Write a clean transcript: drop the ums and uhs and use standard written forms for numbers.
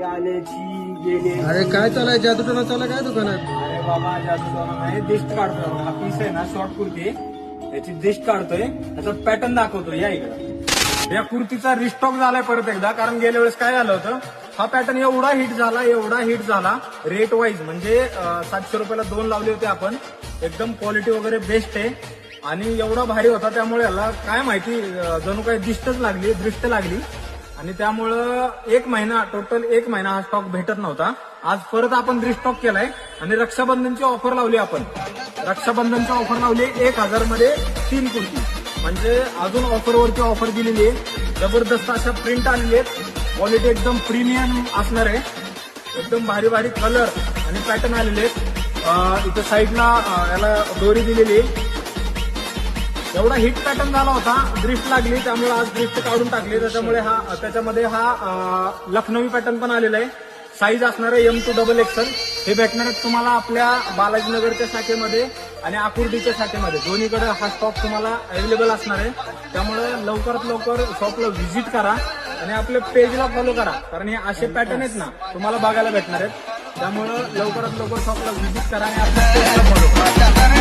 आल्याची गेले. अरे काय चालाय जादूटोना चालाय काय दुकानात? अरे बाबा जादू नाही दिष्ट काढतोय. हा पीस आहे ना शॉर्ट कुर्ती याची दिष्ट काढतोय. त्याचा पॅटर्न दाखवतो. या इकडे या कुर्तीचा रिस्टॉक झालाय परत एकदा. कारण गेल्या वेळेस काय झालं होतं, हा पॅटर्न एवढा हिट झाला रेट वाईज. म्हणजे 700 रुपयाला 2 लावले होते आपण. एकदम क्वालिटी वगैरे बेस्ट आहे आणि एवढा भारी होता. त्यामुळे याला काय माहिती जणू काही दृष्ट लागली आणि त्यामुळं टोटल एक महिना हा स्टॉक भेटत नव्हता. आज परत आपण रिस्टॉक केलाय आणि रक्षाबंधनची ऑफर लावली आपण. रक्षाबंधनची ऑफर लावली 1000 मध्ये 3 कुर्ती. म्हणजे अजून ऑफरवरची ऑफर दिलेली आहे. जबरदस्त अशा प्रिंट आलेली आहेत. क्वालिटी एकदम प्रीमियम असणार आहे. एकदम भारी भारी कलर आणि पॅटर्न आलेले आहेत. इथं साईडला याला दोरी दिलेली आहे. एवढा हिट पॅटर्न झाला होता, ड्रिफ्ट लागली त्यामुळे आज ड्रिफ्ट काढून टाकली. त्याच्यामध्ये हा लखनवी पॅटर्न पण आलेला आहे. साईज असणार आहे M2 XXL. हे भेटणार आहे तुम्हाला आपल्या बालाजीनगरच्या शाखेमध्ये आणि आकुर्डीच्या शाखेमध्ये. दोन्हीकडे हा स्टॉक तुम्हाला अवेलेबल असणार आहे. त्यामुळे लवकरात लवकर शॉपला व्हिजिट करा आणि आपल्या पेजला फॉलो करा. कारण हे असे पॅटर्न आहेत ना तुम्हाला बघायला भेटणार आहेत. त्यामुळे लवकरात लवकर शॉपला व्हिजिट करा आणि आपल्या पेजला फॉलो करा.